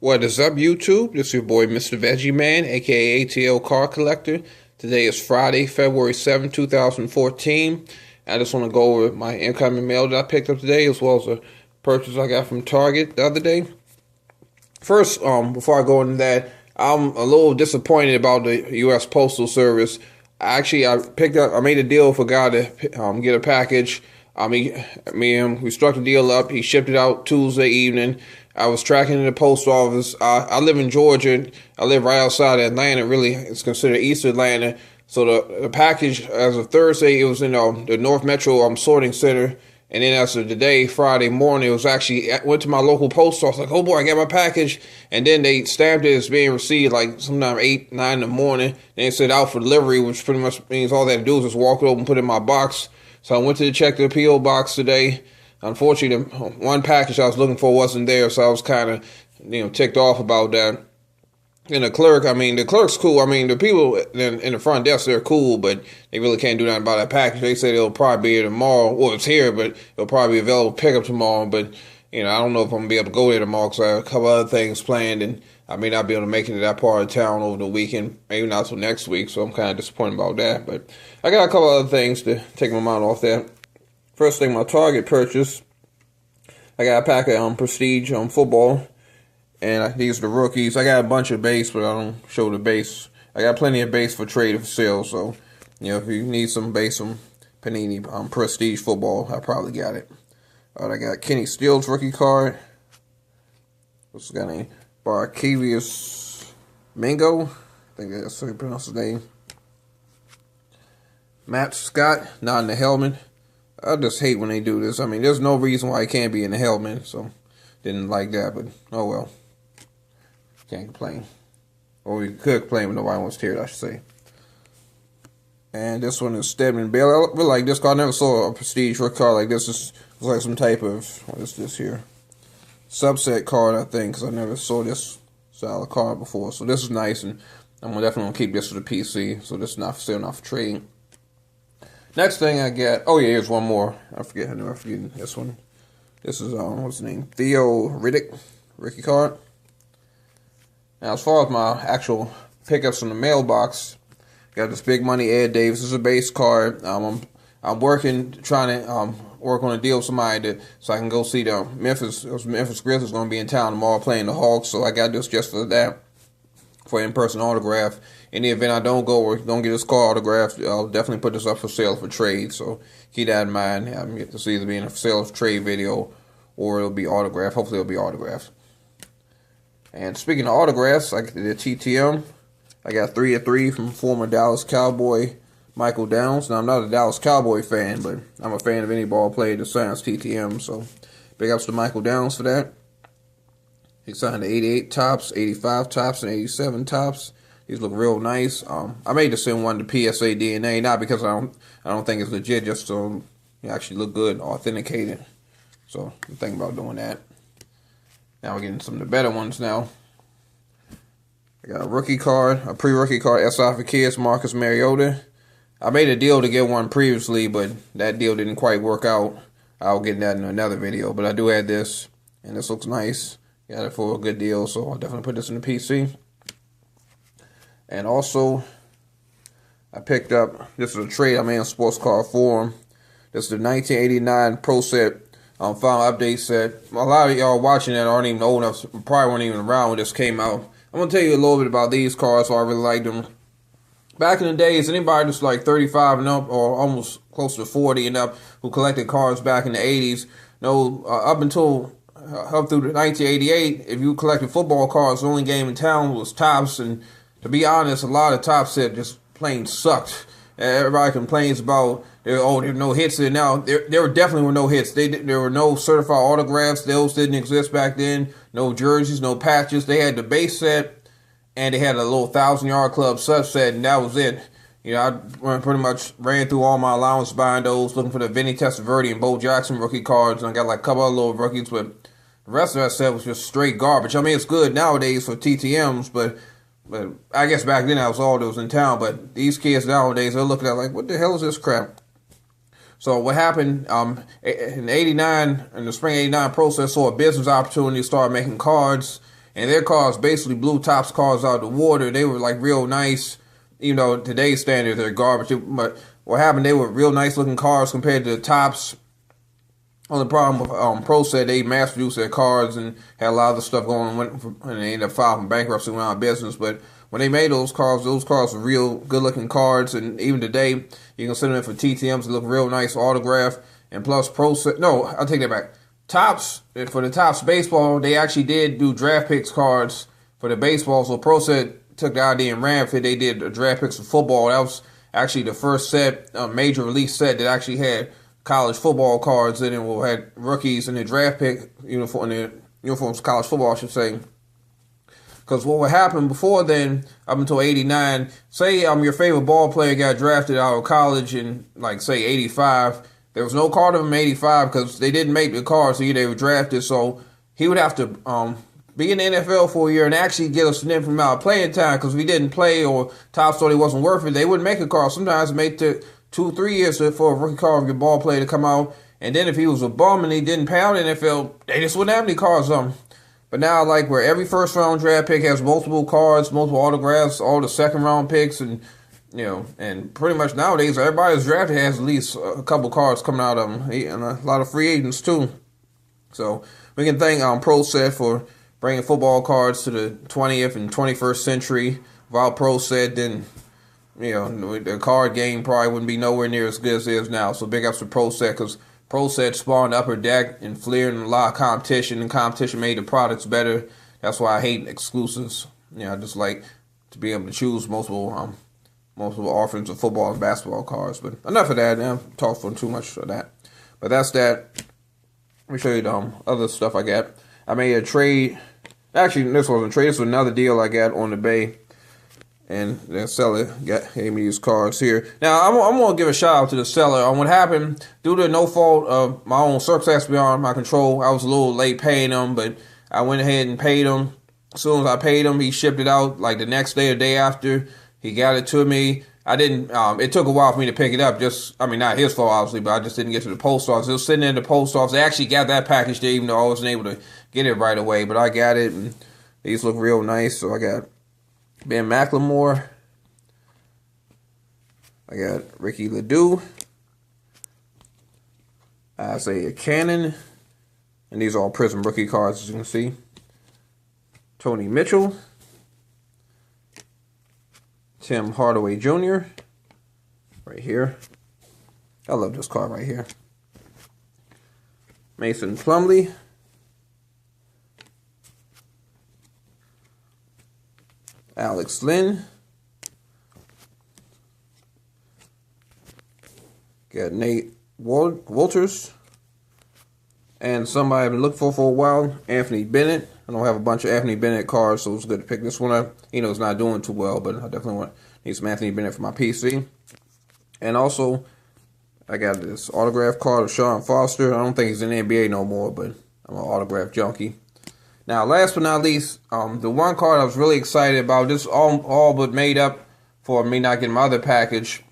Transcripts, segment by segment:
What is up, YouTube? This is your boy, Mr. Veggie Man, aka ATL Car Collector. Today is Friday, February 7, 2014. I just want to go over my incoming mail that I picked up today, as well as a purchase I got from Target the other day. First, before I go into that, I'm a little disappointed about the U.S. Postal Service. I made a deal for a guy to get a package. Me and him, we struck the deal up. He shipped it out Tuesday evening. I was tracking in the post office. I live in Georgia. I live right outside of Atlanta. Really, it's considered East Atlanta. So the package, as of Thursday, it was in the North Metro sorting center. And then as of today, Friday morning, it was actually, I went to my local post office, like, oh boy, I got my package. And then they stamped it as being received like sometime 8, 9 in the morning. And they said out for delivery, which pretty much means all they had to do is just walk it over and put it in my box. So I went to check the P.O. box today. Unfortunately, the one package I was looking for wasn't there, so I was kind of, ticked off about that. And the clerk's cool. The people in the front desk, they're cool, but they really can't do nothing about that package. They said it'll probably be here tomorrow. Well, it's here, but it'll probably be available to pick up tomorrow. But, I don't know if I'm going to be able to go there tomorrow because I have a couple other things planned, and I may not be able to make it to that part of town over the weekend, maybe not till next week, so I'm kind of disappointed about that. But I got a couple other things to take my mind off that. First thing, my Target purchase. I got a pack of Prestige football, and these are the rookies. I got a bunch of base, but I don't show the base. I got plenty of base for trade and for sale, so if you need some base from Panini Prestige football, I probably got it. I got Kenny Steele's rookie card. What's the guy name? Barkevius Mingo. I think that's how you pronounce his name. Matt Scott, not in the helmet. I just hate when they do this. There's no reason why he can't be in the helmet, so didn't like that, but oh well. Can't complain. Or we could complain, but nobody wants to hear it, I should say. And this one is Stedman Bailey. I really like this card. I never saw a Prestige rookie card like this. It's like some type of, what is this here? Subset card, I think, because I never saw this style of card before. So this is nice, and I'm definitely going to keep this for the PC. So this is not for sale, not for trade. Next thing I got, here's one more. I'm forgetting this one. This is, what's his name? Theo Riddick, rookie card. Now, as far as my actual pickups from the mailbox, got this Big Money Ed Davis. This is a base card. I'm trying to work on a deal with somebody so I can go see the Memphis Grizzlies going to be in town tomorrow playing the Hawks. So I got this just for that, for in-person autograph. In the event I don't go or don't get this card autographed, I'll definitely put this up for sale for trade. So keep that in mind. I'm get to see either be in a sale for trade video or it'll be autographed. Hopefully it'll be autographed. And speaking of autographs, like the TTM, I got 3 of 3 from former Dallas Cowboy Michael Downs. Now, I'm not a Dallas Cowboy fan, but I'm a fan of any ball player that signs TTM. So big ups to Michael Downs for that. He signed the 88 tops, 85 tops, and 87 tops. These look real nice. I made this in one to PSA DNA, not because I don't think it's legit, just so it actually look good, authenticated. So I'm thinking about doing that. Now we're getting some of the better ones now. I got a rookie card, a pre-rookie card, SI for Kids, Marcus Mariota. I made a deal to get one previously, but that deal didn't quite work out. I'll get that in another video, but I do have this, and this looks nice. Got it for a good deal, so I'll definitely put this in the PC. And also, I picked up, this is a trade I made on Sports Card Forum. This is the 1989 Pro Set final update set. A lot of y'all watching that aren't even old enough, probably weren't even around when this came out. I'm going to tell you a little bit about these cards, so I really like them. Back in the days, anybody that's like 35 and up, or almost close to 40 and up, who collected cards back in the 80s, up through 1988, if you collected football cards, the only game in town was Topps, and to be honest, a lot of Topps set just plain sucked. Everybody complains about there were no hits there. Now there definitely were no hits. There were no certified autographs. Those didn't exist back then. No jerseys, no patches. They had the base set, and they had a little 1,000-yard club subset, and that was it. I pretty much ran through all my allowance buying those, looking for the Vinny Testaverde and Bo Jackson rookie cards, and I got like a couple other little rookies, but the rest of that set was just straight garbage. It's good nowadays for TTMs, but I guess back then I was all that was in town. But these kids nowadays, they're looking at like, what the hell is this crap? So what happened in '89, in the spring '89 process, saw a business opportunity to start making cards, and their cars basically blew Topps cars out of the water. They were like real nice, you know, today's standards they're garbage. But what happened? They were real nice looking cars compared to the Topps. Only problem with Pro said they mass produced their cars and had a lot of the stuff going on, and they ended up filing bankruptcy, went out of business. But when they made those cars were real good looking cars, and even today you can send them in for TTMs to look real nice, autographed, and plus Pro said no, I'll take that back. Topps for the Topps baseball, they actually did do draft picks cards for the baseball. So Pro said took the idea and ran with it. They did the draft picks for football. That was actually the first set, major release set that actually had college football cards in it. We had rookies in the draft pick uniforms, college football, I should say. Because what would happen before then, up until '89, say your favorite ball player got drafted out of college in, like, say, '85. There was no card of him in '85 because they didn't make the cards, so they were drafted. So he would have to be in the NFL for a year and actually get a significant amount of playing time, because if he didn't play or Topps thought he wasn't worth it, they wouldn't make a card. Sometimes it made it 2-3 years for a rookie card of your ball player to come out. And then if he was a bum and he didn't pay out in the NFL, they just wouldn't have any cards on him. But now, like, where every first round draft pick has multiple cards, multiple autographs, all the second round picks, and and pretty much nowadays everybody that's drafted has at least a couple cards coming out of them, and a lot of free agents too. So we can thank Pro Set for bringing football cards to the 20th and 21st century. Without Pro Set, then the card game probably wouldn't be nowhere near as good as it is now. So big ups to Pro Set, because Pro Set spawned Upper Deck and Fleer and a lot of competition, and competition made the products better. That's why I hate exclusives. I just like to be able to choose multiple offerings of football and basketball cards. But enough of that. I've talked for too much of that. But that's that. Let me show you the other stuff I got. I made a trade. Actually, this wasn't a trade. This was another deal I got on the Bay. And the seller gave me these cards here. Now, I'm going to give a shout out to the seller on what happened. Due to no fault of my own, circumstances beyond my control, I was a little late paying him, but I went ahead and paid him. As soon as I paid him, he shipped it out like the next day or day after. He got it to me. I didn't, it took a while for me to pick it up. Not his fault, obviously, but I just didn't get to the post office. It was sitting in the post office. They actually got that package there, even though I wasn't able to get it right away. But I got it, and these look real nice. So I got Ben McLemore. I got Ricky Ledoux. Isaiah Cannon. And these are all Prism rookie cards, as you can see. Tony Mitchell. Tim Hardaway Jr. Right here. I love this card right here. Mason Plumlee. Alex Lynn. Got Nate Walters. And somebody I've been looking for a while, Anthony Bennett. I don't have a bunch of Anthony Bennett cards, so it's good to pick this one up. It's not doing too well, but I definitely need some Anthony Bennett for my PC. And also, I got this autograph card of Sean Foster. I don't think he's in the NBA no more, but I'm an autograph junkie. Now, last but not least, the one card I was really excited about, this all but made up for me not getting my other package.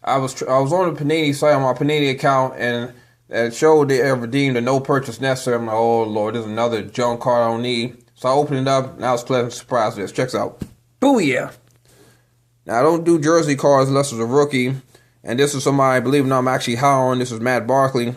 I was on the Panini site on my Panini account, and it showed they redeemed a no purchase necessary. I'm like, oh Lord, there's another junk card I don't need. So I opened it up, and I was pleasantly surprised with this. Checks out. Booyah! Now, I don't do jersey cards unless it's a rookie. And this is somebody, believe it or not, I'm actually high on. This is Matt Barkley.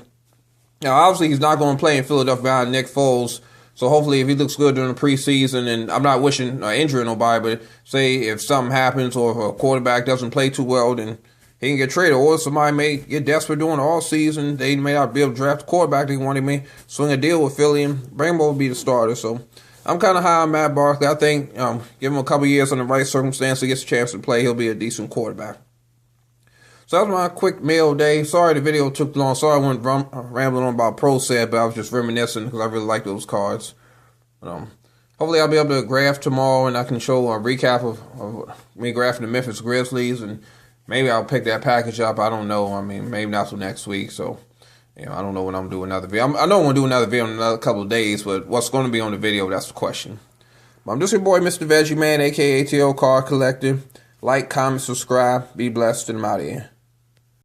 Now, obviously, he's not going to play in Philadelphia behind Nick Foles. So hopefully, if he looks good during the preseason, and I'm not wishing injury nobody, but say if something happens or if a quarterback doesn't play too well, then he can get traded. Or somebody may get desperate during the all season. They may not be able to draft a quarterback. They want him to swing a deal with Philly and bring him over to be the starter. So I'm kind of high on Matt Barkley. I think give him a couple years in the right circumstance, he gets a chance to play, he'll be a decent quarterback. So that was my quick mail day. Sorry the video took long. Sorry I went rambling on about Pro Set, but I was just reminiscing because I really like those cards. Hopefully I'll be able to graph tomorrow, and I can show a recap of me graphing the Memphis Grizzlies, and maybe I'll pick that package up. I don't know. Maybe not till next week. So, I don't know when I'm going to do another video. I know I'm going to do another video in another couple of days, but what's going to be on the video, that's the question. But I'm just your boy, Mr. Veggie Man, a.k.a. ATL Card Collector. Like, comment, subscribe. Be blessed, and I'm out of here.